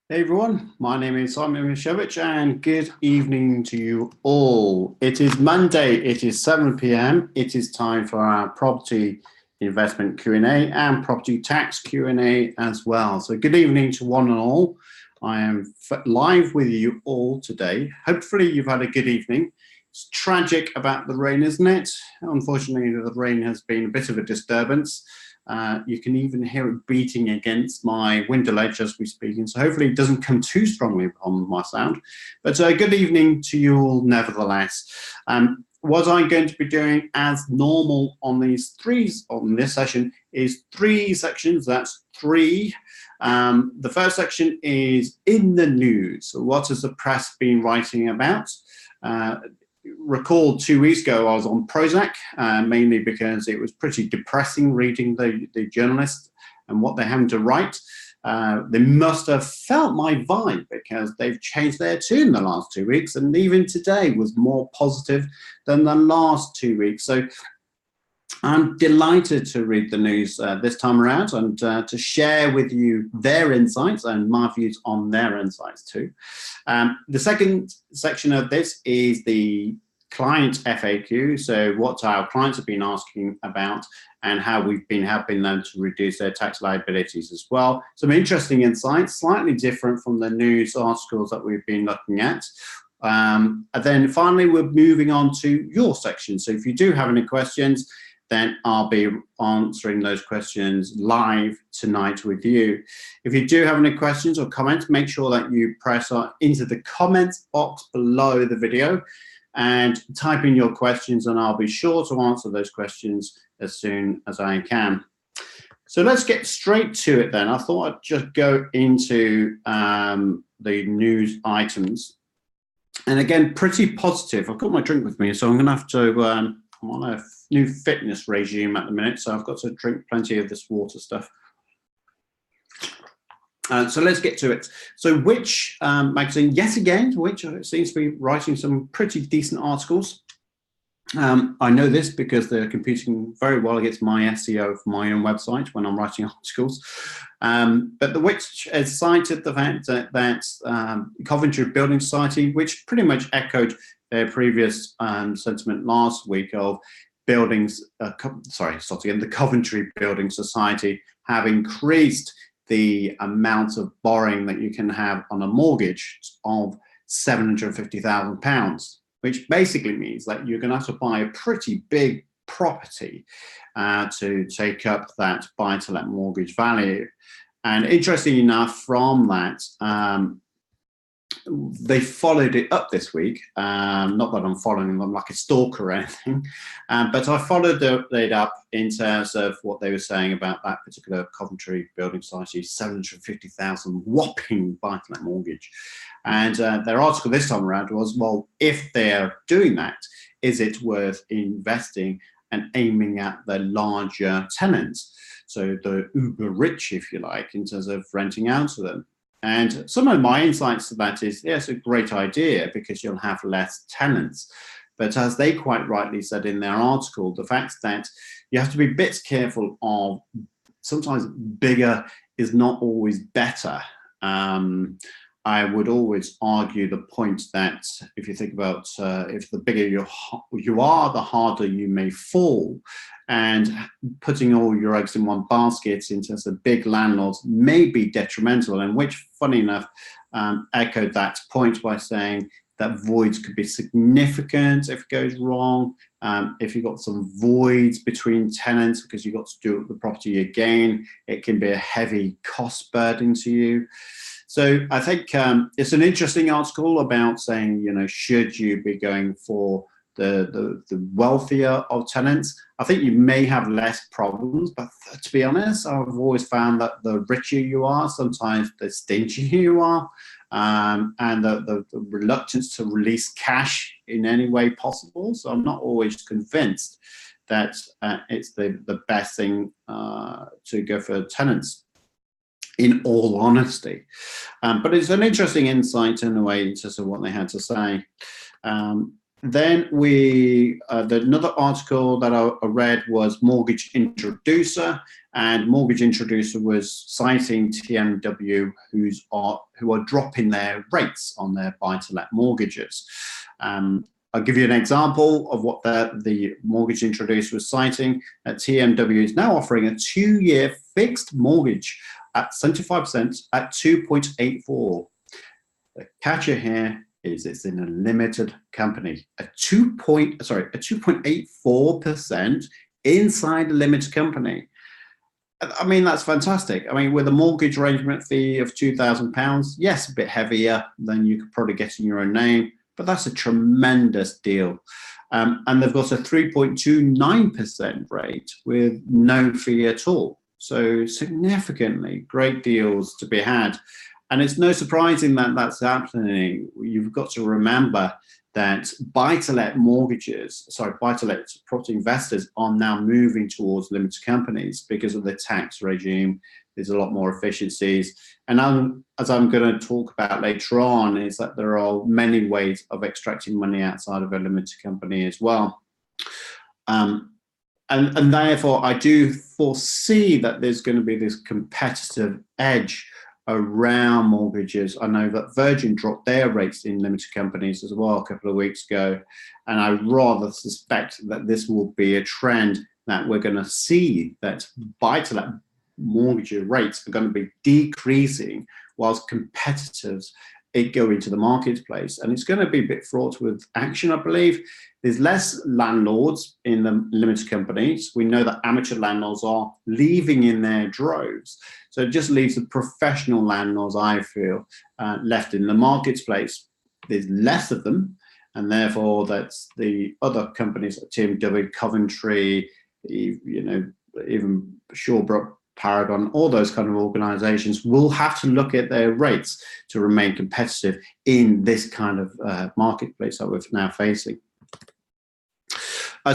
Hey everyone, my name is Misiewicz and good evening to you all. It is Monday, it is 7 p.m. It is time for our property investment Q&A and property tax Q&A as well. So good evening to one and all. I am live with you all today. Hopefully you've had a good evening. It's tragic about the rain, isn't it? Unfortunately, the rain has been a bit of a disturbance. You can even hear it beating against my window ledge as we speak, and so hopefully it doesn't come too strongly on my sound. But good evening to you all nevertheless. What I'm going to be doing as normal on this session is three sections. That's three. The first section is in the news. So what has the press been writing about? Recall 2 weeks ago I was on Prozac, mainly because it was pretty depressing reading the journalists and what they're having to write. They must have felt my vibe because they've changed their tune the last 2 weeks, and even today was more positive than the last 2 weeks. So I'm delighted to read the news this time around and to share with you their insights and my views on their insights too. The second section of this is the client FAQ, so what our clients have been asking about and how we've been helping them to reduce their tax liabilities as well. Some interesting insights, slightly different from the news articles that we've been looking at. And then finally, we're moving on to your section. So if you do have any questions, then I'll be answering those questions live tonight with you. If you do have any questions or comments, make sure that you press into the comments box below the video and type in your questions, and I'll be sure to answer those questions as soon as I can. So let's get straight to it then. I thought I'd just go into the news items. And again, pretty positive. I've got my drink with me, so I'm going to have to, I'm on a new fitness regime at the minute, so I've got to drink plenty of this water stuff. So let's get to it. So Which magazine, yet again, which seems to be writing some pretty decent articles. I know this because they're competing very well against my SEO for my own website when I'm writing articles. But the Which has cited the fact that Coventry Building Society, which pretty much echoed their previous sentiment last week of the Coventry Building Society have increased the amount of borrowing that you can have on a mortgage of £750,000, which basically means that you're going to have to buy a pretty big property to take up that buy-to-let mortgage value. And interesting enough, from that, they followed it up this week. Not that I'm following them like a stalker or anything, but I followed it up in terms of what they were saying about that particular Coventry Building Society, 750,000 whopping buy-to-let mortgage. And their article this time around was, well, if they're doing that, is it worth investing and aiming at the larger tenants? So the uber rich, if you like, in terms of renting out to them. And some of my insights to that is, yes, a great idea because you'll have less tenants. But as they quite rightly said in their article, the fact that you have to be a bit careful of sometimes bigger is not always better. I would always argue the point that if you think about if the bigger you are, the harder you may fall. And putting all your eggs in one basket in terms of big landlords may be detrimental, and which, funny enough, echoed that point by saying that voids could be significant if it goes wrong. If you've got some voids between tenants because you've got to do the property again, it can be a heavy cost burden to you. So I think it's an interesting article about saying, you know, should you be going for the wealthier of tenants? I think you may have less problems, but to be honest, I've always found that the richer you are, sometimes the stingier you are, and the reluctance to release cash in any way possible. So I'm not always convinced that it's the best thing to go for tenants, in all honesty. But it's an interesting insight in a way in terms of what they had to say. Then another article that I read was Mortgage Introducer, and Mortgage Introducer was citing TMW who are dropping their rates on their buy-to-let mortgages. I'll give you an example of what the Mortgage Introducer was citing. TMW is now offering a 2-year fixed mortgage at 75% at 2.84. The catcher here is it's in a limited company. A 2.84% inside a limited company. I mean, that's fantastic. I mean, with a mortgage arrangement fee of £2,000, yes, a bit heavier than you could probably get in your own name, but that's a tremendous deal. And they've got a 3.29% rate with no fee at all. So significantly great deals to be had. And it's no surprising that that's happening. You've got to remember that buy-to-let property investors are now moving towards limited companies because of the tax regime. There's a lot more efficiencies. And as I'm going to talk about later on, is that there are many ways of extracting money outside of a limited company as well. And therefore, I do foresee that there's going to be this competitive edge around mortgages. I know that Virgin dropped their rates in limited companies as well a couple of weeks ago, and I rather suspect that this will be a trend that we're going to see, that buy-to-let mortgage rates are going to be decreasing whilst competitors go into the marketplace, and it's going to be a bit fraught with action, I believe. There's less landlords in the limited companies. We know that amateur landlords are leaving in their droves. So it just leaves the professional landlords, I feel, left in the marketplace. There's less of them, and therefore that's the other companies like TMW, Coventry, even Shawbrook, Paragon, all those kind of organizations will have to look at their rates to remain competitive in this kind of marketplace that we're now facing.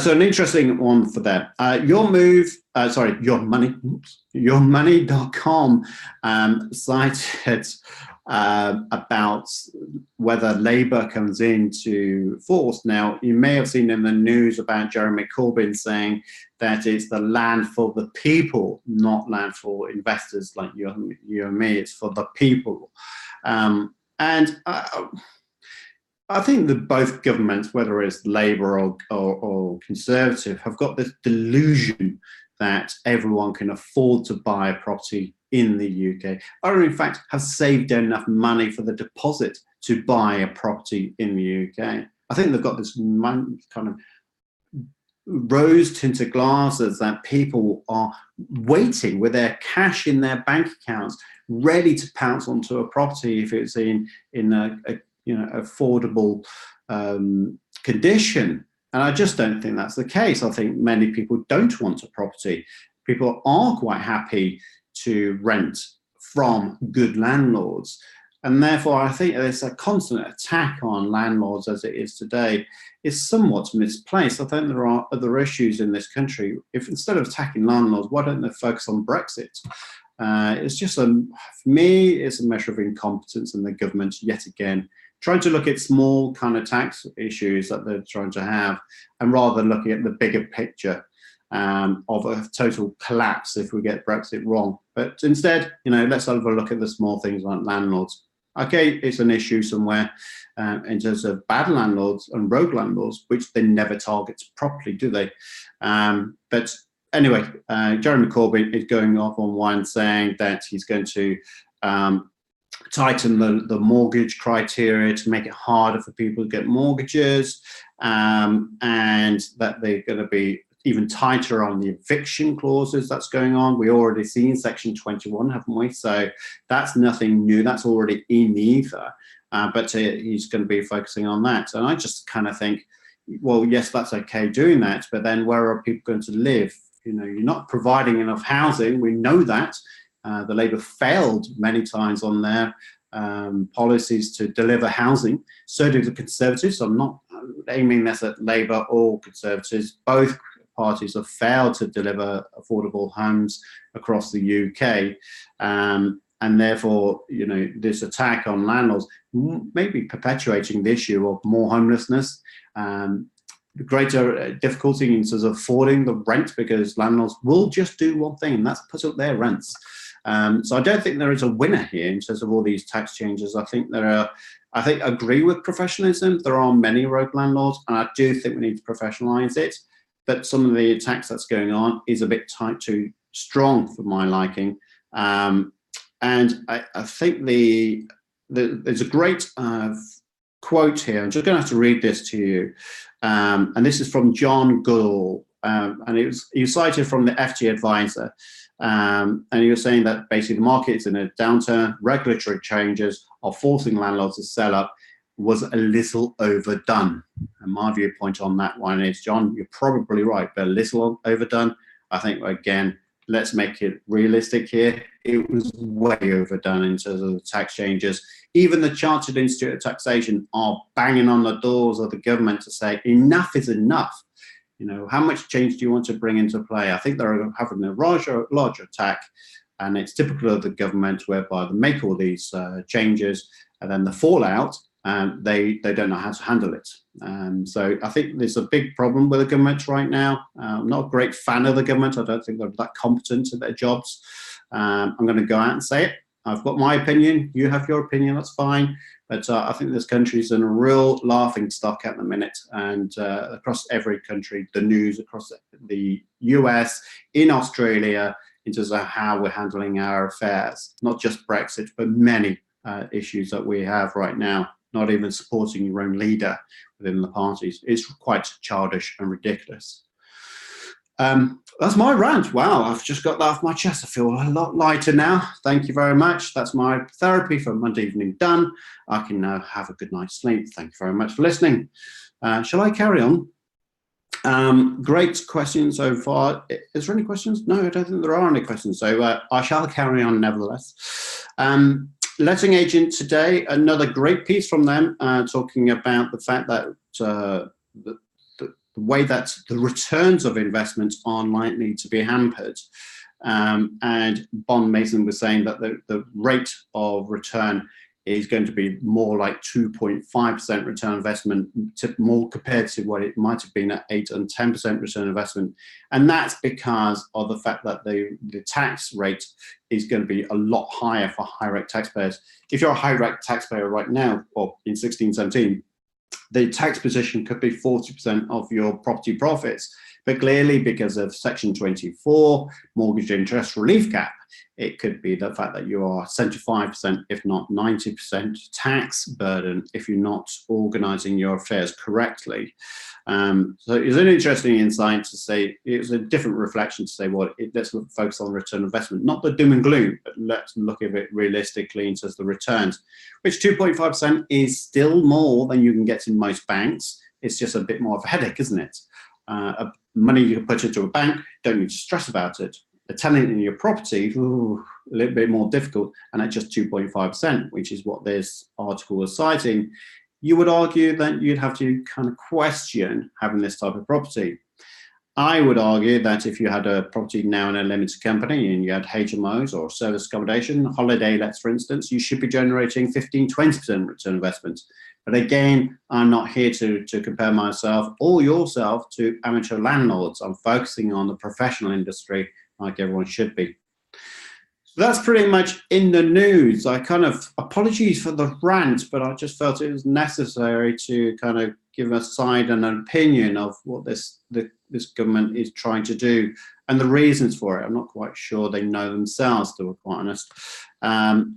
So an interesting one for that. YourMoney.com cited about whether Labour comes into force. Now, you may have seen in the news about Jeremy Corbyn saying that it's the land for the people, not land for investors like you and me. It's for the people. I think that both governments, whether it's Labour or Conservative, have got this delusion that everyone can afford to buy a property in the UK, or in fact have saved enough money for the deposit to buy a property in the UK. I think they've got this kind of rose-tinted glasses that people are waiting with their cash in their bank accounts, ready to pounce onto a property if it's in a affordable condition. And I just don't think that's the case. I think many people don't want a property. People are quite happy to rent from good landlords. And therefore, I think there's a constant attack on landlords as it is today is somewhat misplaced. I think there are other issues in this country. If instead of attacking landlords, why don't they focus on Brexit? It's just, for me, it's a measure of incompetence in the government yet again, trying to look at small kind of tax issues that they're trying to have, and rather looking at the bigger picture of a total collapse if we get Brexit wrong. But instead, let's have a look at the small things like landlords. Okay, it's an issue somewhere in terms of bad landlords and rogue landlords, which they never target properly, do they? But anyway, Jeremy Corbyn is going off on one saying that he's going to tighten the mortgage criteria to make it harder for people to get mortgages, and that they're going to be even tighter on the eviction clauses that's going on. We already seen Section 21, haven't we? So that's nothing new. That's already in the ether. But he's going to be focusing on that. And I just kind of think, well, yes, that's okay doing that, but then where are people going to live? You're not providing enough housing. We know that. The Labour failed many times on their policies to deliver housing. So did the Conservatives. So I'm not aiming this at Labour or Conservatives. Both parties have failed to deliver affordable homes across the UK. and therefore, you know, this attack on landlords may be perpetuating the issue of more homelessness, greater difficulty in terms of affording the rent, because landlords will just do one thing, and that's put up their rents. So I don't think there is a winner here in terms of all these tax changes. I think I agree with professionalism. There are many rogue landlords, and I do think we need to professionalise it. But some of the attacks that's going on is a bit too strong for my liking. And I think there's a great quote here. I'm just going to have to read this to you. And this is from John Goodall. And he was cited from the FT Advisor. And he was saying that basically the market is in a downturn. Regulatory changes are forcing landlords to sell up was a little overdone. And my viewpoint on that one is, John, you're probably right, but a little overdone. I think, again, let's make it realistic here. It was way overdone in terms of the tax changes. Even the Chartered Institute of Taxation are banging on the doors of the government to say enough is enough. You know, how much change do you want to bring into play? I think they're having a larger attack, and it's typical of the government whereby they make all these changes, and then the fallout, they don't know how to handle it. So I think there's a big problem with the government right now. I'm not a great fan of the government. I don't think they're that competent at their jobs. I'm going to go out and say it. I've got my opinion. You have your opinion. That's fine. But I think this country's in a real laughing stock at the minute, and across every country, the news across the US, in Australia, in terms of how we're handling our affairs, not just Brexit, but many issues that we have right now. Not even supporting your own leader within the parties is quite childish and ridiculous. That's my rant. Wow, I've just got that off my chest. I feel a lot lighter now. Thank you very much. That's my therapy for Monday evening done. I can now have a good night's sleep. Thank you very much for listening. Shall I carry on? Great questions so far. Is there any questions? No, I don't think there are any questions. So I shall carry on nevertheless. Letting agent today, another great piece from them, talking about the fact that the way that the returns of investments are likely to be hampered. And Bond Mason was saying that the rate of return is going to be more like 2.5% return on investment, more compared to what it might have been at 8 and 10% return on investment. And that's because of the fact that the tax rate is going to be a lot higher for high-rate taxpayers. If you're a high-rate taxpayer right now, or in 16-17, the tax position could be 40% of your property profits. But clearly, because of Section 24, mortgage interest relief cap, it could be the fact that you are 75%, if not 90% tax burden if you're not organising your affairs correctly. So it's an interesting insight to say, it was a different reflection to say, well, let's focus on return on investment, not the doom and gloom, but let's look at it realistically in terms of the returns, which 2.5% is still more than you can get in most banks. It's just a bit more of a headache, isn't it? Money you can put into a bank, don't need to stress about it. A tenant in your property, ooh, a little bit more difficult, and at just 2.5%, which is what this article was citing, you would argue that you'd have to kind of question having this type of property. I would argue that if you had a property now in a limited company and you had HMOs or service accommodation, holiday lets, for instance, you should be generating 15-20% return investment. But again, I'm not here to compare myself or yourself to amateur landlords. I'm focusing on the professional industry, like everyone should be. So that's pretty much in the news. I kind of, apologies for the rant, but I just felt it was necessary to kind of give a side and an opinion of what this government is trying to do and the reasons for it. I'm not quite sure they know themselves, to be quite honest.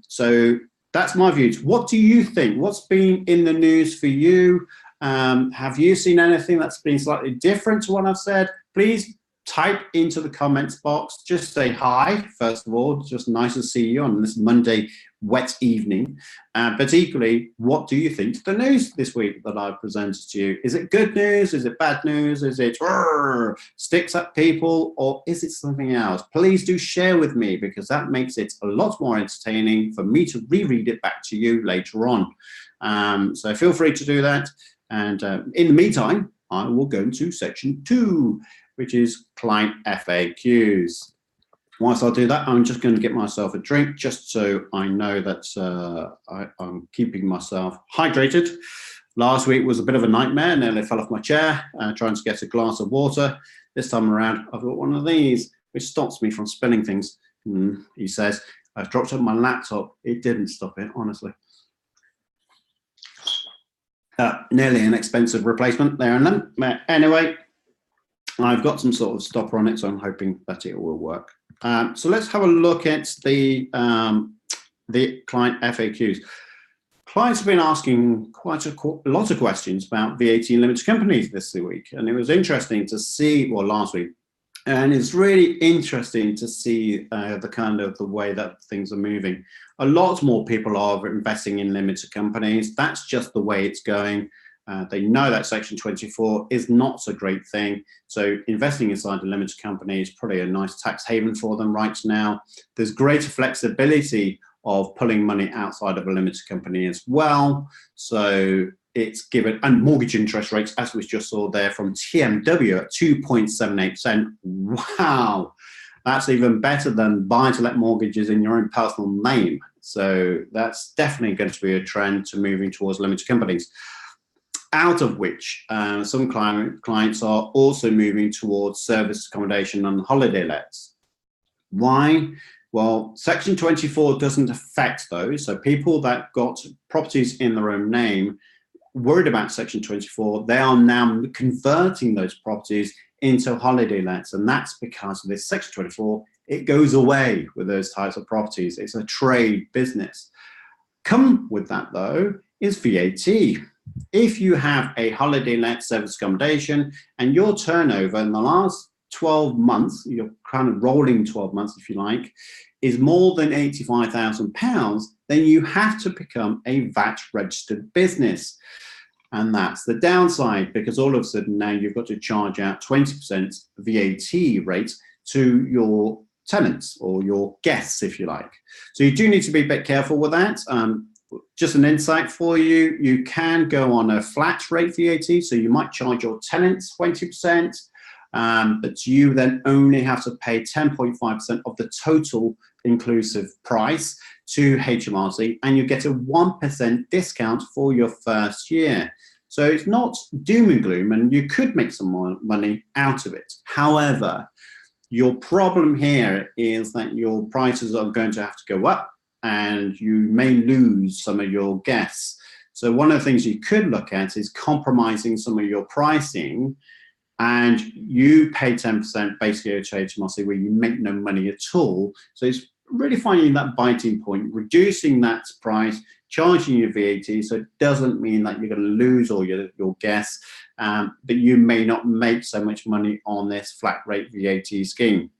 So that's my views. What do you think? What's been in the news for you? Have you seen anything that's been slightly different to what I've said? Please type into the comments box. Just say hi, first of all. It's just nice to see you on this Monday wet evening. But equally, what do you think of the news this week that I've presented to you? Is it good news? Is it bad news? Is it sticks at people? Or is it something else? Please do share with me, because that makes it a lot more entertaining for me to reread it back to you later on. So feel free to do that. And in the meantime, I will go into section 2, which is client FAQs. whilst I'll do that, I'm just going to get myself a drink just so I know that I'm keeping myself hydrated. Last week was a bit of a nightmare. Nearly fell off my chair trying to get a glass of water. This time around, I've got one of these, which stops me from spilling things. He says, I've dropped up my laptop. It didn't stop it, honestly. Nearly an expensive replacement there and then. But anyway, I've got some sort of stopper on it, so I'm hoping that it will work. So let's have a look at the client FAQs. Clients have been asking quite a lot of questions about VAT limited companies this week, and it was interesting to see, well, last week, and it's really interesting to see the way that things are moving. A lot more people are investing in limited companies. That's just the way it's going. They know that Section 24 is not a great thing. So investing inside a limited company is probably a nice tax haven for them right now. There's greater flexibility of pulling money outside of a limited company as well. So it's given, and mortgage interest rates, as we just saw there from TMW at 2.78%. Wow, that's even better than buy-to-let mortgages in your own personal name. So that's definitely going to be a trend to moving towards limited companies. Out of which some clients are also moving towards service accommodation and holiday lets. Why? Well, Section 24 doesn't affect those. So people that got properties in their own name, worried about Section 24, they are now converting those properties into holiday lets. And that's because of this Section 24, it goes away with those types of properties. It's a trade business. Come with that, though, is VAT. If you have a holiday let service accommodation and your turnover in the last 12 months, you're kind of rolling 12 months if you like, is more than £85,000, then you have to become a VAT registered business. And that's the downside, because all of a sudden now you've got to charge out 20% VAT rate to your tenants or your guests, if you like. So you do need to be a bit careful with that. Just an insight for you, you can go on a flat rate VAT, so you might charge your tenants 20%, but you then only have to pay 10.5% of the total inclusive price to HMRC, and you get a 1% discount for your first year. So it's not doom and gloom, and you could make some more money out of it. However, your problem here is that your prices are going to have to go up, and you may lose some of your guests. So one of the things you could look at is compromising some of your pricing, and you pay 10% basically to HMRC where you make no money at all. So it's really finding that biting point, reducing that price, charging your VAT, so it doesn't mean that you're going to lose all your guests, but you may not make so much money on this flat rate VAT scheme.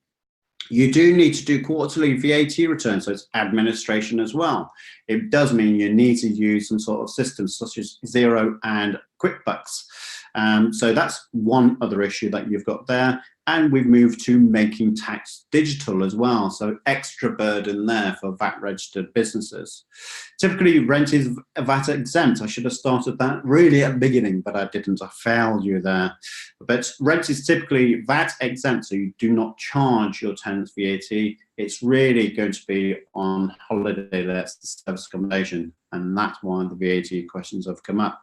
You do need to do quarterly VAT returns, so it's administration as well. It does mean you need to use some sort of systems such as Xero and QuickBooks. So that's one other issue that you've got there. And we've moved to making tax digital as well. So extra burden there for VAT registered businesses. Typically rent is VAT exempt. I should have started that really at the beginning, but I didn't. I failed you there. But rent is typically VAT exempt, so you do not charge your tenants VAT. It's really going to be on holiday lets, service accommodation, and that's why the VAT questions have come up.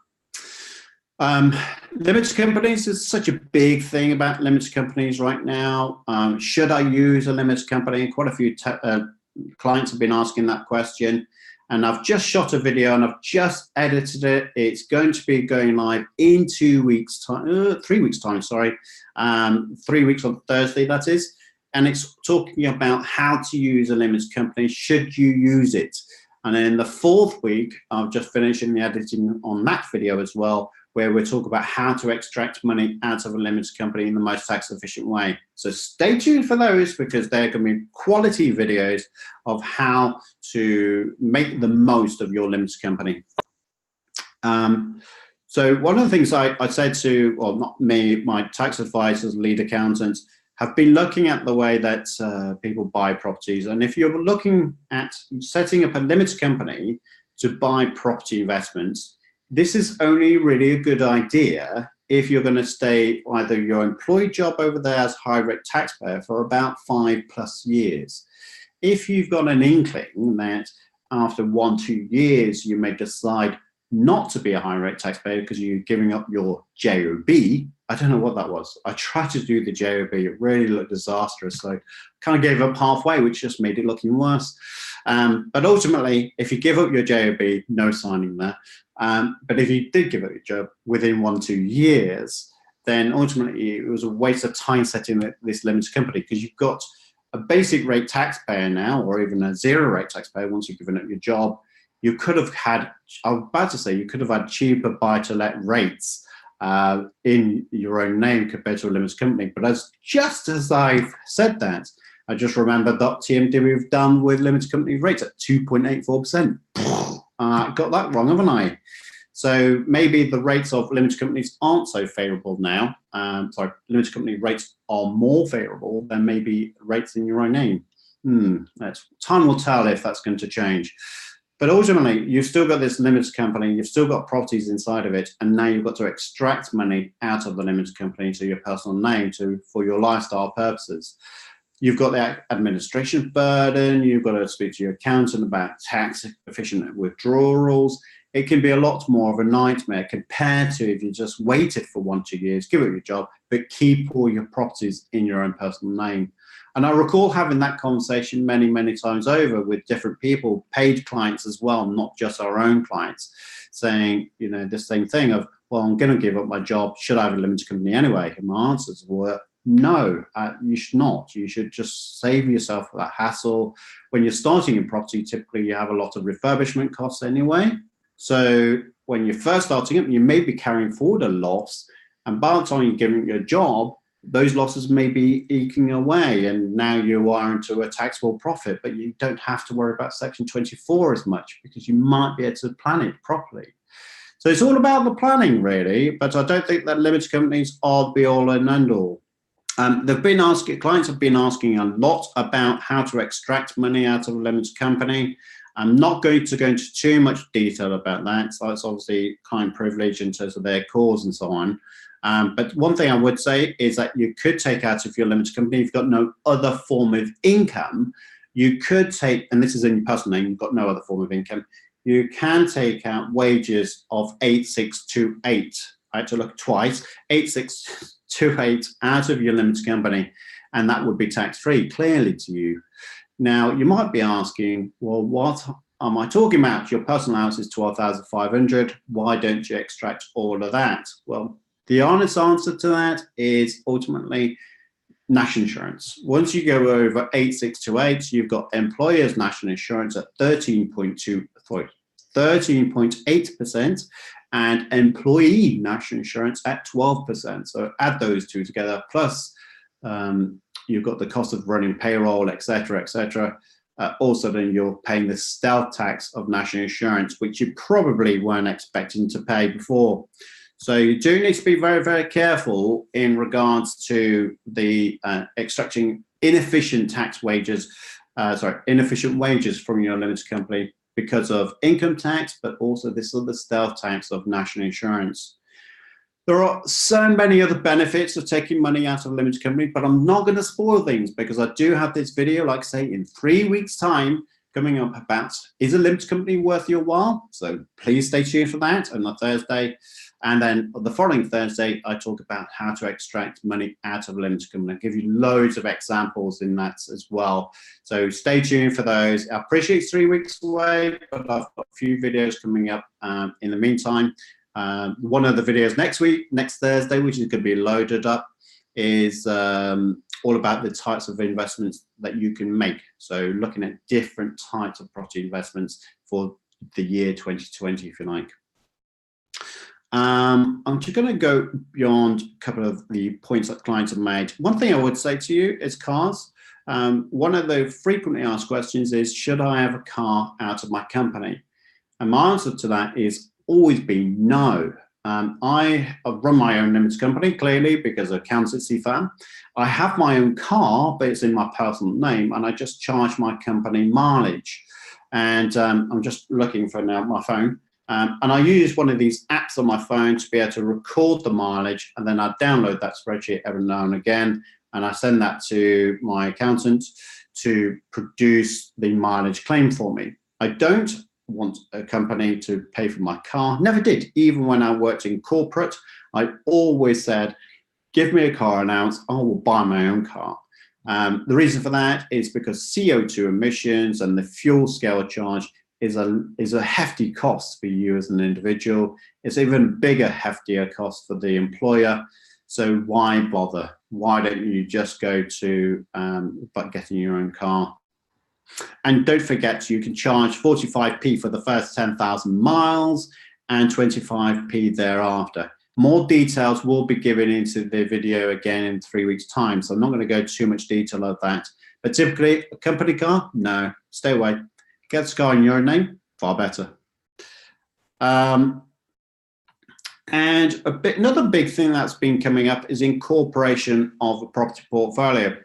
Limited companies is such a big thing about limited companies right now. Should I use a limited company? Quite a few clients have been asking that question, and I've just shot a video and I've just edited it. It's going to be going live in 2 weeks time, 3 weeks time, sorry, 3 weeks on Thursday, that is. And it's talking about how to use a limited company, should you use it? And in the 4th week, I'm just finishing the editing on that video as well, where we'll talk about how to extract money out of a limited company in the most tax efficient way. So stay tuned for those, because they're going to be quality videos of how to make the most of your limited company. So one of the things I said to, well, not me, my tax advisors, lead accountants, have been looking at the way that people buy properties. And if you're looking at setting up a limited company to buy property investments, this is only really a good idea if you're going to stay either your employed job over there as high rate taxpayer for about 5+ years. If you've got an inkling that after 1-2 years you may decide not to be a high rate taxpayer because you're giving up your JOB. I don't know what that was. I tried to do the JOB. It really looked disastrous. So kind of gave up halfway, which just made it look even worse. But ultimately, if you give up your JOB, no signing there. But if you did give up your job within 1-2 years, then ultimately it was a waste of time setting this limited company, because you've got a basic rate taxpayer now, or even a zero rate taxpayer once you've given up your job. You could have had, I was about to say, you could have had cheaper buy-to-let rates in your own name compared to a limited company. But just as I've said that, I just remembered that TMD we've done with limited company rates at 2.84%. Got that wrong, haven't I? So maybe the rates of limited companies aren't so favourable now. Sorry, limited company rates are more favourable than maybe rates in your own name. Time will tell if that's going to change. But ultimately, you've still got this limited company, you've still got properties inside of it, and now you've got to extract money out of the limited company to your personal name for your lifestyle purposes. You've got the administration burden, you've got to speak to your accountant about tax efficient withdrawals. It can be a lot more of a nightmare compared to if you just waited for 1-2 years, give up your job, but keep all your properties in your own personal name. And I recall having that conversation many, many times over with different people, paid clients as well, not just our own clients, saying, you know, the same thing of, well, I'm going to give up my job. Should I have a limited company anyway? And my answers were, no, you should not. You should just save yourself that hassle. When you're starting in property, typically you have a lot of refurbishment costs anyway. So when you're first starting up, you may be carrying forward a loss. And by the time you're giving your job, those losses may be eking away, and now you are into a taxable profit, but you don't have to worry about Section 24 as much because you might be able to plan it properly. So it's all about the planning, really, but I don't think that limited companies are be all and end all. Clients have been asking a lot about how to extract money out of a limited company. I'm not going to go into too much detail about that. So it's obviously client privilege in terms of their cause and so on. But one thing I would say is that you could take out, if you're a limited company, if you've got no other form of income, you could take, and this is in your personal name, you've got no other form of income, you can take out wages of 8628. I had to look twice, 8628 out of your limited company, and that would be tax-free, clearly to you. Now, you might be asking, well, what am I talking about? Your personal allowance is 12,500. Why don't you extract all of that? Well, the honest answer to that is ultimately national insurance. Once you go over 8628, you've got employers' national insurance at 13.8%, and employee national insurance at 12%. So add those two together, plus you've got the cost of running payroll, etc., etc. Also, then you're paying the stealth tax of national insurance, which you probably weren't expecting to pay before. So you do need to be very, very careful in regards to the extracting inefficient wages from your limited company because of income tax, but also this other stealth tax of national insurance. There are so many other benefits of taking money out of a limited company, but I'm not going to spoil things because I do have this video, like I say, in 3 weeks' time coming up about, is a limited company worth your while? So please stay tuned for that on the Thursday. And then the following Thursday, I talk about how to extract money out of a limited company. I'll give you loads of examples in that as well. So stay tuned for those. I appreciate it's 3 weeks away, but I've got a few videos coming up in the meantime. One of the videos next Thursday, which is going to be loaded up, is all about the types of investments that you can make. So looking at different types of property investments for the year 2020, if you like. I'm just going to go beyond a couple of the points that clients have made. One thing I would say to you is cars. One of the frequently asked questions is, should I have a car out of my company? And my answer to that is always been no. I run my own limited company, clearly, because of accountancy firm. I have my own car, but it's in my personal name, and I just charge my company mileage. And I'm just looking for now my phone. And I use one of these apps on my phone to be able to record the mileage, and then I download that spreadsheet every now and again, and I send that to my accountant to produce the mileage claim for me. I don't want a company to pay for my car. Never did. Even when I worked in corporate, I always said, give me a car allowance, I will buy my own car. The reason for that is because CO2 emissions and the fuel scale charge is a hefty cost for you as an individual. It's even bigger, heftier cost for the employer. So why bother? Why don't you just go to but getting your own car? And don't forget, you can charge 45p for the first 10,000 miles and 25p thereafter. More details will be given into the video again in 3 weeks' time, so I'm not going to go too much detail of that. But typically, a company car, no, stay away. Get the car in your name, far better. And another big thing that's been coming up is incorporation of a property portfolio.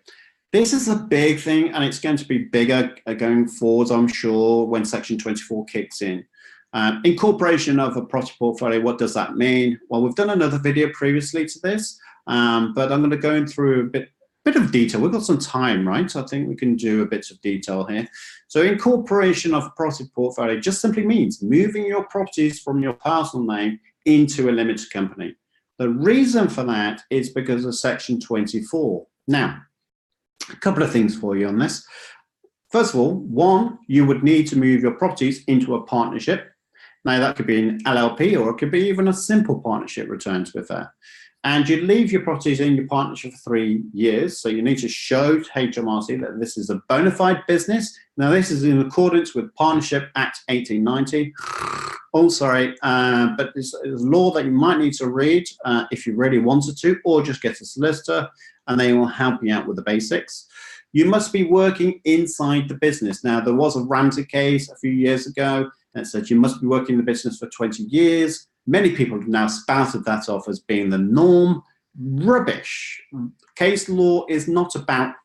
This is a big thing, and it's going to be bigger going forwards, I'm sure, when Section 24 kicks in. Incorporation of a property portfolio, what does that mean? Well, we've done another video previously to this, but I'm going to go in through a bit of detail. We've got some time, right? So I think we can do a bit of detail here. So incorporation of a property portfolio just simply means moving your properties from your personal name into a limited company. The reason for that is because of Section 24. Now, a couple of things for you on this. First of all, one, you would need to move your properties into a partnership. Now, that could be an LLP, or it could be even a simple partnership return, to be fair. And you leave your properties in your partnership for 3 years. So you need to show to HMRC that this is a bona fide business. Now, this is in accordance with Partnership Act 1890. Oh, sorry, but it's a law that you might need to read if you really wanted to, or just get a solicitor and they will help you out with the basics. You must be working inside the business. Now, there was a Ramsey case a few years ago that said you must be working in the business for 20 years. Many people have now spouted that off as being the norm. Rubbish. Case law is not about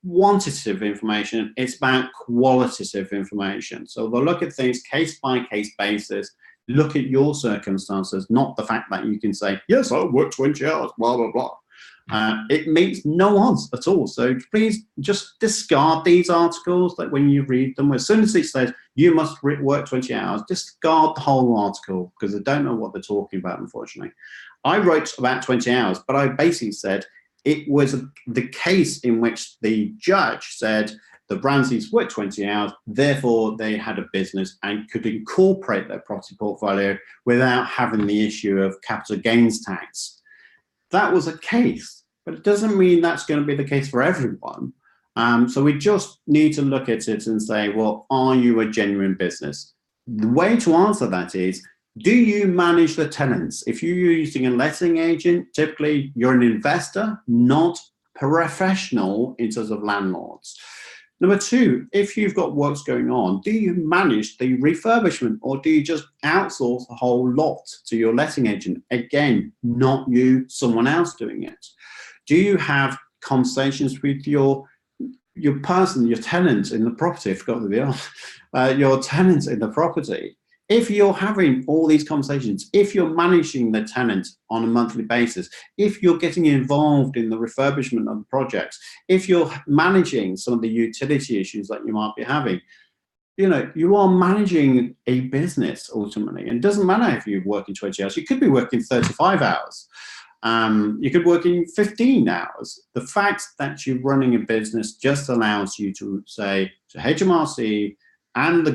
quantitative information, it's about qualitative information. So they'll look at things case by case basis, look at your circumstances, not the fact that you can say, yes, I worked 20 hours, blah, blah, blah. It makes no odds at all. So please just discard these articles, like when you read them, as soon as it says you must work 20 hours, discard the whole article, because they don't know what they're talking about, unfortunately. I wrote about 20 hours, but I basically said it was the case in which the judge said the Ramseys worked 20 hours, therefore they had a business and could incorporate their property portfolio without having the issue of capital gains tax. That was a case. But it doesn't mean that's going to be the case for everyone. So we just need to look at it and say, well, are you a genuine business? The way to answer that is, do you manage the tenants? If you're using a letting agent, typically you're an investor, not professional in terms of landlords. Number two, if you've got works going on, do you manage the refurbishment, or do you just outsource the whole lot to your letting agent? Again, not you, someone else doing it. Do you have conversations with your person, your tenant in the property? I forgot your tenants in the property. If you're having all these conversations, if you're managing the tenant on a monthly basis, if you're getting involved in the refurbishment of the projects, if you're managing some of the utility issues that you might be having, you are managing a business ultimately. And it doesn't matter if you're working 20 hours, you could be working 35 hours. You could work in 15 hours. The fact that you're running a business just allows you to say to HMRC and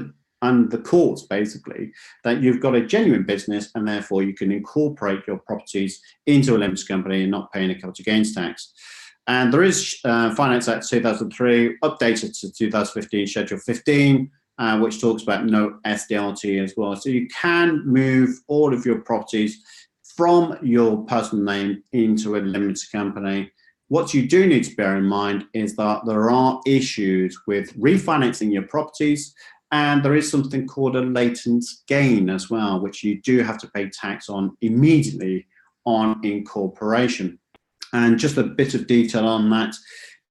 the courts, basically, that you've got a genuine business, and therefore you can incorporate your properties into a limited company and not paying a capital gains tax. And there is Finance Act 2003, updated to 2015, Schedule 15, which talks about no SDLT as well. So you can move all of your properties from your personal name into a limited company. What you do need to bear in mind is that there are issues with refinancing your properties, and there is something called a latent gain as well, which you do have to pay tax on immediately on incorporation. And just a bit of detail on that.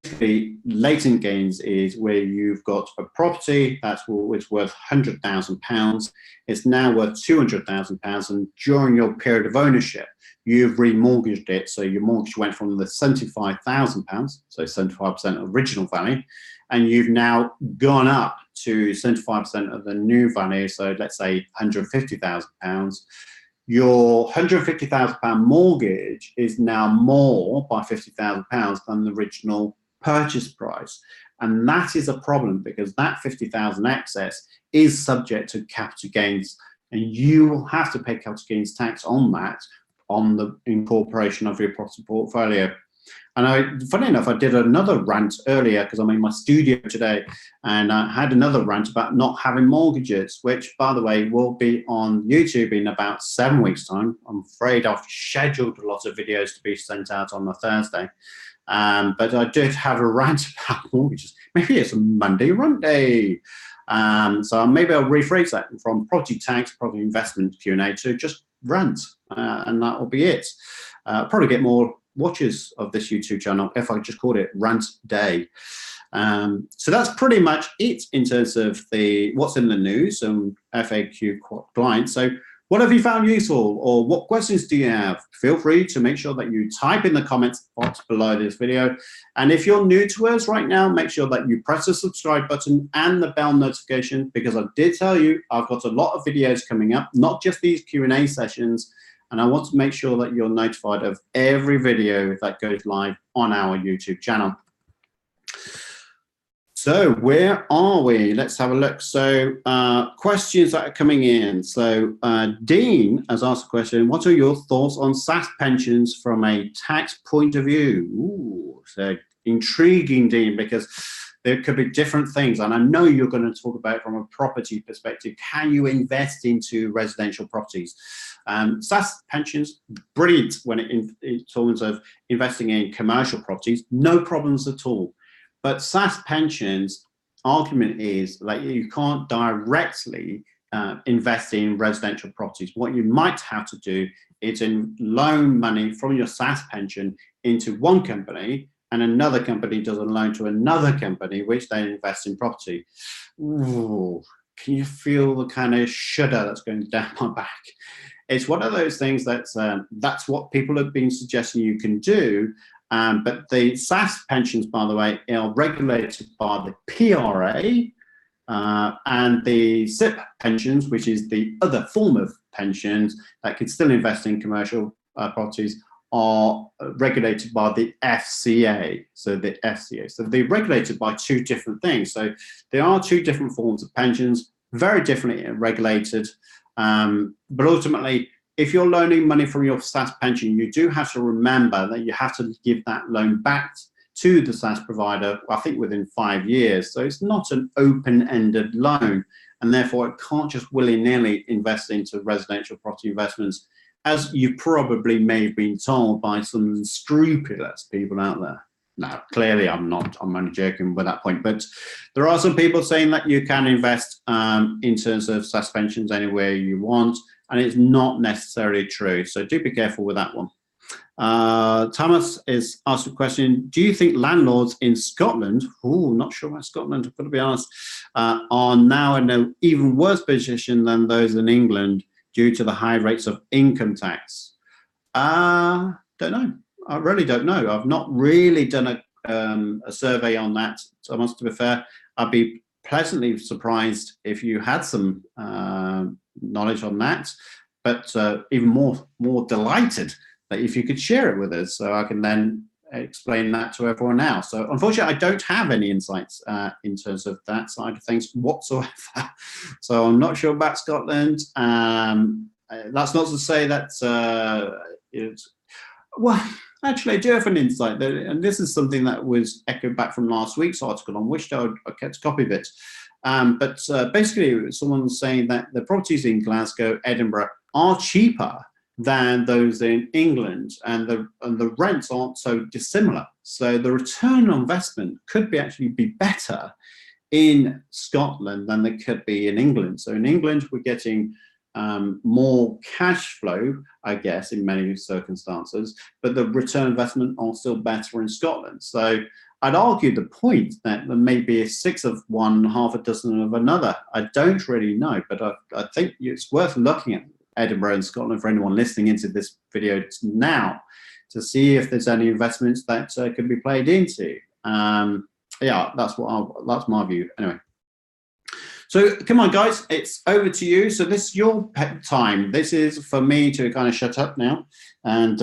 basically, latent gains is where you've got a property that's worth £100,000. It's now worth £200,000, and during your period of ownership, you've remortgaged it. So your mortgage went from the £75,000, so 75% original value, and you've now gone up to 75% of the new value. So let's say £150,000. Your £150,000 mortgage is now more by £50,000 than the original purchase price, and that is a problem because that 50,000 excess is subject to capital gains, and you will have to pay capital gains tax on that on the incorporation of your property portfolio. And funny enough, I did another rant earlier because I'm in my studio today, and I had another rant about not having mortgages, which, by the way, will be on YouTube in about 7 weeks' time. I'm afraid I've scheduled a lot of videos to be sent out on a Thursday. But I did have a rant about mortgages. Maybe it's a Monday rant day. So maybe I'll rephrase that from property tax, property investment Q&A to just rant, and that will be it. Probably get more watches of this YouTube channel if I just called it Rant Day. So that's pretty much it in terms of what's in the news and FAQ clients. So what have you found useful, or what questions do you have? Feel free to make sure that you type in the comments box below this video. And if you're new to us right now, make sure that you press the subscribe button and the bell notification, because I did tell you I've got a lot of videos coming up, not just these Q&A sessions. And I want to make sure that you're notified of every video that goes live on our YouTube channel. So where are we? Let's have a look. So questions that are coming in. So Dean has asked a question. What are your thoughts on SaaS pensions from a tax point of view? Ooh, so intriguing, Dean, because there could be different things. And I know you're going to talk about it from a property perspective. Can you invest into residential properties? SaaS pensions, brilliant when in terms of investing in commercial properties, no problems at all. But SaaS pensions, argument is that you can't directly invest in residential properties. What you might have to do is loan money from your SaaS pension into one company, and another company does a loan to another company, which they invest in property. Ooh, can you feel the kind of shudder that's going down my back? It's one of those things that's what people have been suggesting you can do. But the SaaS pensions, by the way, are regulated by the PRA, and the SIP pensions, which is the other form of pensions that can still invest in commercial properties, are regulated by the FCA. So the FCA. So they're regulated by two different things. So there are two different forms of pensions, very differently regulated. But ultimately, if you're loaning money from your SaaS pension, you do have to remember that you have to give that loan back to the SaaS provider, I think within 5 years. So it's not an open-ended loan, and therefore it can't just willy-nilly invest into residential property investments, as you probably may have been told by some unscrupulous people out there. Now, clearly I'm not, I'm only joking with that point, but there are some people saying that you can invest in terms of SaaS pensions anywhere you want, and it's not necessarily true. So do be careful with that one. Thomas is asked a question. Do you think landlords in Scotland, not sure about Scotland, I've got to be honest, are now in an even worse position than those in England due to the high rates of income tax? Don't know. I really don't know. I've not really done a survey on that. So I must be fair, I'd be pleasantly surprised if you had some knowledge on that, but even more delighted that if you could share it with us, so I can then explain that to everyone else. So unfortunately, I don't have any insights in terms of that side of things whatsoever. So I'm not sure about Scotland. That's not to say that well, actually, I do have an insight there, and this is something that was echoed back from last week's article. I wished I kept a copy of it. But basically, someone was saying that the properties in Glasgow, Edinburgh are cheaper than those in England, and the rents aren't so dissimilar. So the return on investment could actually be better in Scotland than they could be in England. So in England, we're getting more cash flow, I guess, in many circumstances, but the return investment are still better in Scotland. So I'd argue the point that there may be 6 of one, half a dozen of another. I don't really know, but I think it's worth looking at Edinburgh and Scotland for anyone listening into this video now to see if there's any investments that could be played into. Yeah, that's my view. Anyway. So come on, guys, it's over to you. So this is your time. This is for me to kind of shut up now and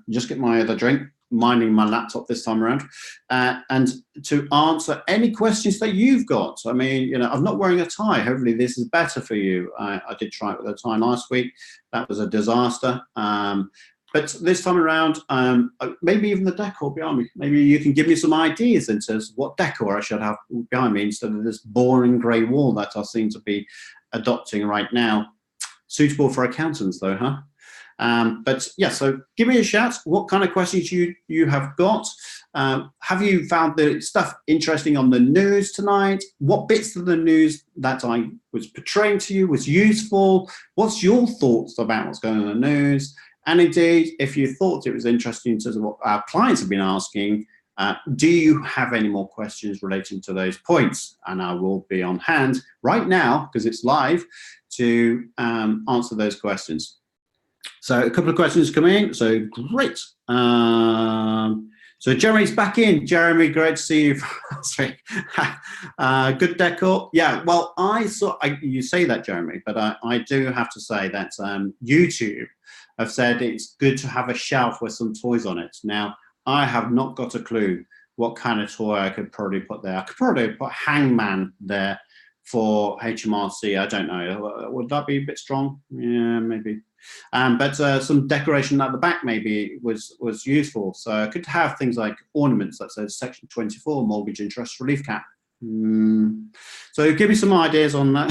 just get my other drink, minding my laptop this time around, and to answer any questions that you've got. I mean, you know, I'm not wearing a tie. Hopefully this is better for you. I did try it with a tie last week. That was a disaster. But this time around, maybe even the decor behind me. Maybe you can give me some ideas in terms of what decor I should have behind me instead of this boring grey wall that I seem to be adopting right now. Suitable for accountants though, huh? But yeah, so give me a shout. What kind of questions you have got? Have you found the stuff interesting on the news tonight? What bits of the news that I was portraying to you was useful? What's your thoughts about what's going on in the news? And indeed, if you thought it was interesting in terms of what our clients have been asking, do you have any more questions relating to those points? And I will be on hand right now, because it's live, to answer those questions. So a couple of questions come in, so great. So Jeremy's back in. Jeremy, great to see you. Good decor. Yeah, well, you say that, Jeremy, but I do have to say that YouTube have said it's good to have a shelf with some toys on it. Now, I have not got a clue what kind of toy I could probably put there. I could probably put Hangman there for HMRC. I don't know. Would that be a bit strong? Yeah, maybe. But some decoration at the back maybe was useful. So I could have things like ornaments that says Section 24 mortgage interest relief cap. So give me some ideas on that.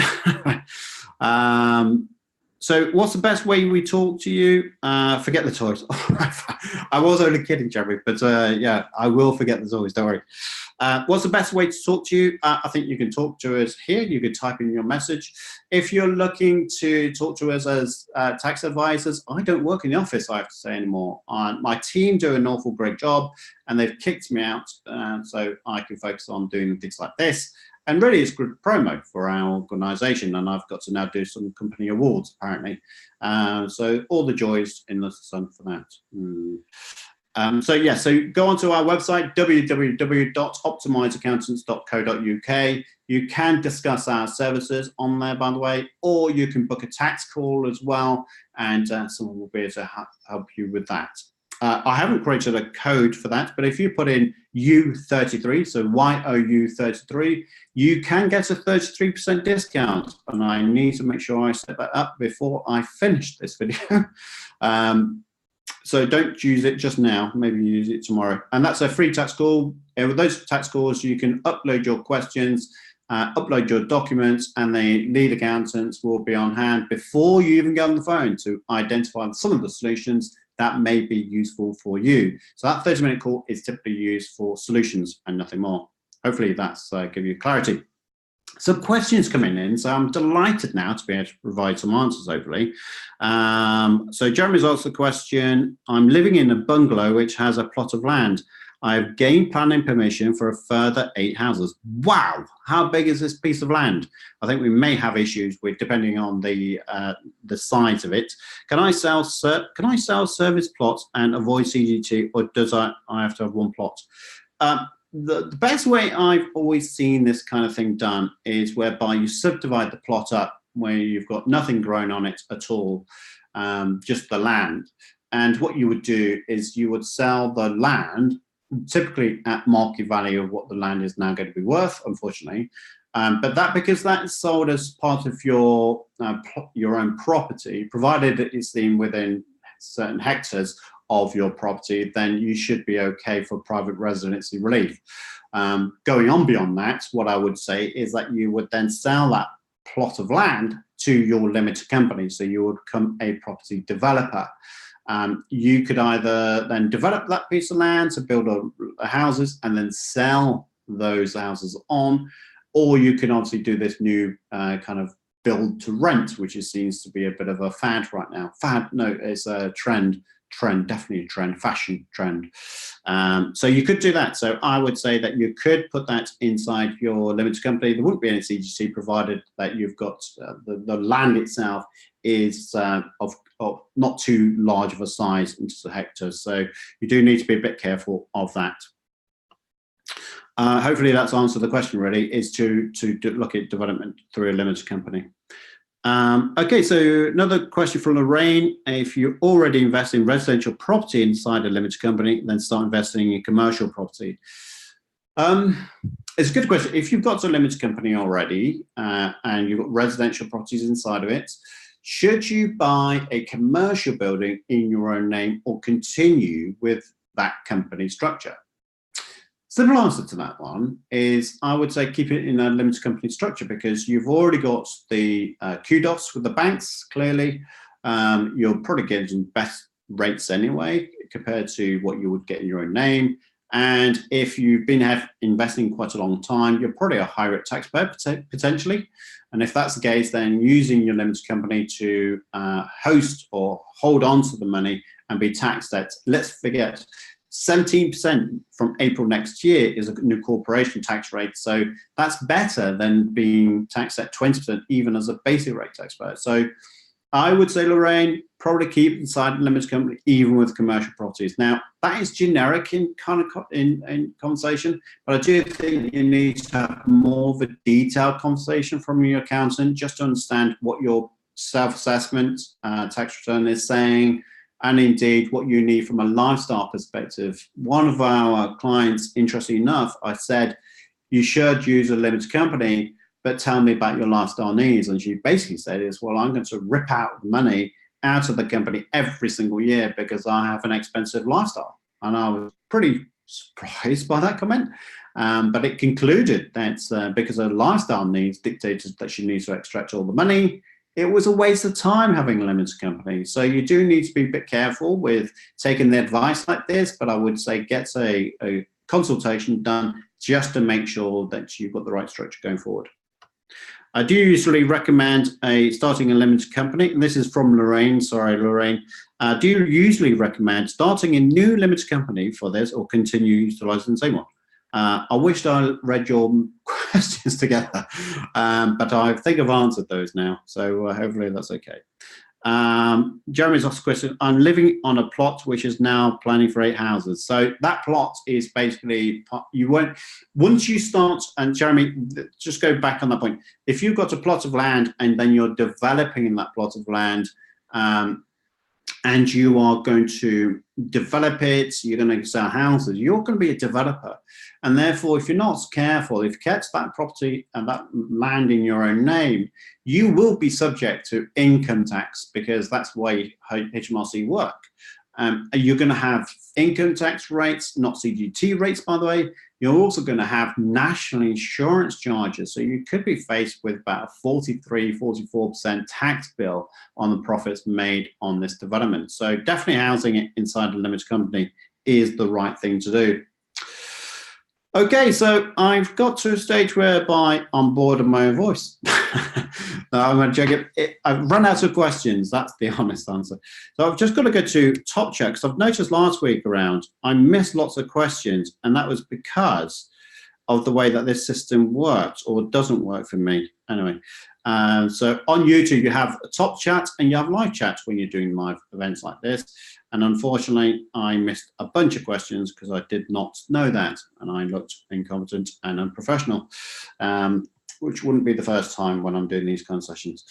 So what's the best way we talk to you? Forget the toys. I was only kidding, Jeremy, but yeah, I will forget the toys, don't worry. What's the best way to talk to you? I think you can talk to us here. You can type in your message. If you're looking to talk to us as tax advisors, I don't work in the office, I have to say, anymore. My team do an awful great job, and they've kicked me out, so I can focus on doing things like this. And really, it's good promo for our organisation, and I've got to now do some company awards, apparently. So all the joys in the sun for that. So yeah, so go onto our website, www.optimizeaccountants.co.uk. You can discuss our services on there, by the way, or you can book a tax call as well, and someone will be able to help you with that. I haven't created a code for that, but if you put in U33, so YOU33, you can get a 33% discount. And I need to make sure I set that up before I finish this video. So don't use it just now, maybe use it tomorrow. And that's a free tax call. With those tax calls, you can upload your questions, upload your documents, and the lead accountants will be on hand before you even get on the phone to identify some of the solutions that may be useful for you. So that 30-minute call is typically used for solutions and nothing more. Hopefully that's give you clarity. Some questions coming in, so I'm delighted now to be able to provide some answers, hopefully. So Jeremy's asked the question, I'm living in a bungalow which has a plot of land. I've gained planning permission for a further 8 houses. Wow, how big is this piece of land? I think we may have issues with, depending on the size of it. Can I sell service plots and avoid CGT, or does I have to have one plot? The best way I've always seen this kind of thing done is whereby you subdivide the plot up where you've got nothing grown on it at all, just the land. And what you would do is you would sell the land typically at market value of what the land is now going to be worth, unfortunately. But because that is sold as part of your own property, provided it is within certain hectares of your property, then you should be okay for private residency relief. Going on beyond that, what I would say is that you would then sell that plot of land to your limited company. So you would become a property developer. You could either then develop that piece of land to build houses and then sell those houses on, or you can obviously do this new kind of build to rent, which seems to be a bit of a fad right now. Fad, no, it's a trend trend, definitely a trend, fashion trend. So you could do that. So I would say that you could put that inside your limited company. There wouldn't be any CGT provided that you've got the land itself is of not too large of a size into the hectares. So you do need to be a bit careful of that. Hopefully that's answered the question really, is to look at development through a limited company. Okay, so another question from Lorraine. If you already invest in residential property inside a limited company, then start investing in commercial property. It's a good question. If you've got a limited company already and you've got residential properties inside of it, should you buy a commercial building in your own name or continue with that company structure? Simple answer to that one is I would say keep it in a limited company structure, because you've already got the kudos with the banks, clearly. You're probably getting best rates anyway compared to what you would get in your own name. And if you've been investing quite a long time, you're probably a high rate taxpayer potentially. And if that's the case, then using your limited company to host or hold on to the money and be taxed at, let's forget, 17% from April next year is a new corporation tax rate. So that's better than being taxed at 20% even as a basic rate taxpayer. So I would say, Lorraine, probably keep inside a limited company even with commercial properties. Now, that is generic in kind of in conversation, but I do think you need to have more of a detailed conversation from your accountant just to understand what your self-assessment tax return is saying, and indeed what you need from a lifestyle perspective. One of our clients, interestingly enough, I said, you should use a limited company, but tell me about your lifestyle needs. And she basically said is, well, I'm going to rip out money out of the company every single year because I have an expensive lifestyle. And I was pretty surprised by that comment. But it concluded that because her lifestyle needs dictated that she needs to extract all the money, it was a waste of time having a limited company. So you do need to be a bit careful with taking the advice like this, but I would say get a consultation done just to make sure that you've got the right structure going forward. I do usually recommend starting a limited company, and this is from Lorraine, sorry Lorraine. Do you usually recommend starting a new limited company for this or continue utilizing the same one? I wished I read your questions together, but I think I've answered those now, so hopefully that's okay. Jeremy's asked a question. I'm living on a plot which is now planning for 8 houses. So that plot is basically, you won't, once you start, and Jeremy, just go back on that point. If you've got a plot of land and then you're developing in that plot of land, and you are going to develop it, you're going to sell houses, you're going to be a developer. And therefore, if you're not careful, if you kept that property and that land in your own name, you will be subject to income tax, because that's the way HMRC work. You're going to have income tax rates, not CGT rates, by the way. You're also going to have national insurance charges. So you could be faced with about a 43, 44% tax bill on the profits made on this development. So definitely housing it inside a limited company is the right thing to do. Okay, so I've got to a stage whereby I'm bored of my own voice. I'm going to check it. I've run out of questions. That's the honest answer. So I've just got to go to top check, because I've noticed last week around I missed lots of questions, and that was because of the way that this system works or doesn't work for me. Anyway, so on YouTube you have a top chat and you have live chat when you're doing live events like this. And unfortunately, I missed a bunch of questions because I did not know that, and I looked incompetent and unprofessional, which wouldn't be the first time when I'm doing these kind of sessions.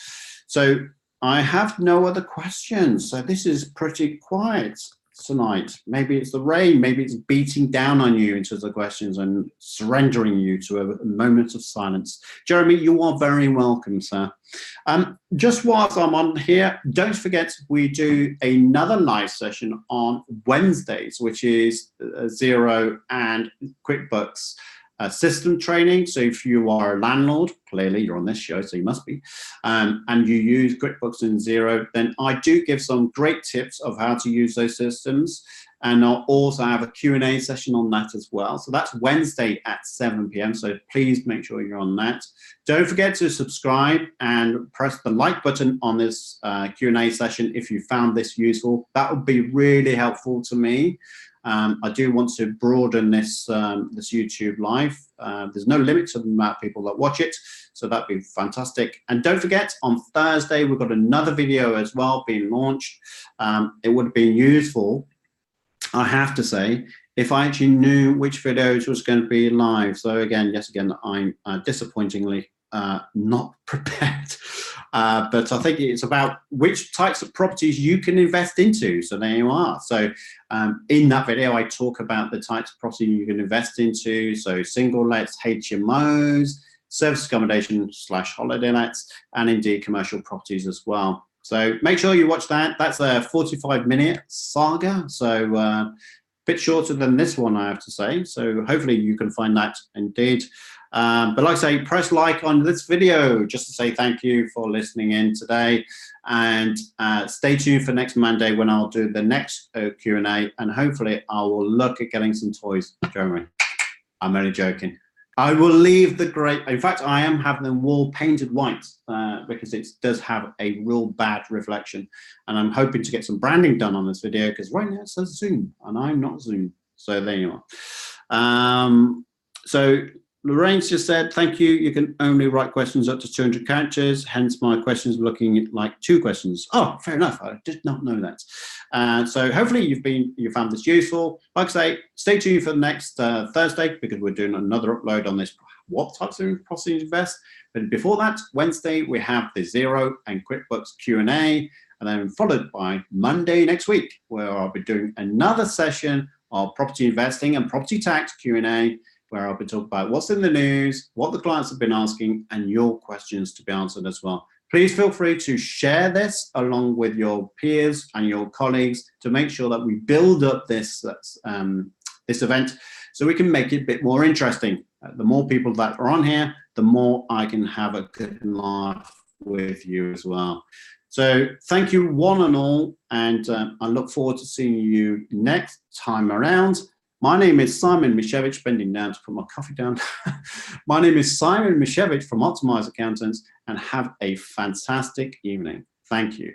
So I have no other questions. So this is pretty quiet tonight. Maybe it's the rain, maybe it's beating down on you into the questions and surrendering you to a moment of silence. Jeremy, you are very welcome, sir. Just whilst I'm on here, don't forget we do another live session on Wednesdays, which is Xero and QuickBooks system training. So if you are a landlord, clearly you're on this show, so you must be, and you use QuickBooks and Xero, then I do give some great tips of how to use those systems. And I'll also have a Q&A session on that as well. So that's Wednesday at 7 p.m. So please make sure you're on that. Don't forget to subscribe and press the like button on this Q&A session if you found this useful. That would be really helpful to me. I do want to broaden this this YouTube live. There's no limit to the amount of people that watch it, so that'd be fantastic. And don't forget, on Thursday we've got another video as well being launched. It would have been useful, I have to say, if I actually knew which videos was going to be live. So again, yet again, I'm disappointingly not prepared. But I think it's about which types of properties you can invest into. So there you are. So in that video, I talk about the types of property you can invest into. So single lets, HMOs, service accommodation / holiday lets, and indeed commercial properties as well. So make sure you watch that. That's a 45-minute saga. So a bit shorter than this one, I have to say. So hopefully you can find that indeed. But like I say, press like on this video just to say thank you for listening in today, and stay tuned for next Monday when I'll do the next Q&A, and hopefully I will look at getting some toys. Jeremy, I'm only joking. I will leave the grey. In fact, I am having them wall painted white because it does have a real bad reflection, and I'm hoping to get some branding done on this video because right now it says Zoom and I'm not Zoom. So there you are. So Lorraine's just said, thank you. You can only write questions up to 200 characters. Hence my questions looking like 2 questions. Oh, fair enough. I did not know that. So hopefully you found this useful. Like I say, stay tuned for the next Thursday because we're doing another upload on this. What types of properties invest? But before that, Wednesday, we have the Xero and QuickBooks Q&A, and then followed by Monday next week, where I'll be doing another session of property investing and property tax Q&A, where I'll be talking about what's in the news, what the clients have been asking, and your questions to be answered as well. Please feel free to share this along with your peers and your colleagues to make sure that we build up this event so we can make it a bit more interesting. The more people that are on here, the more I can have a good laugh with you as well. So thank you one and all, and I look forward to seeing you next time around. My name is Simon Misiewicz, bending down to put my coffee down. My name is Simon Misiewicz from Optimise Accountants, and have a fantastic evening. Thank you.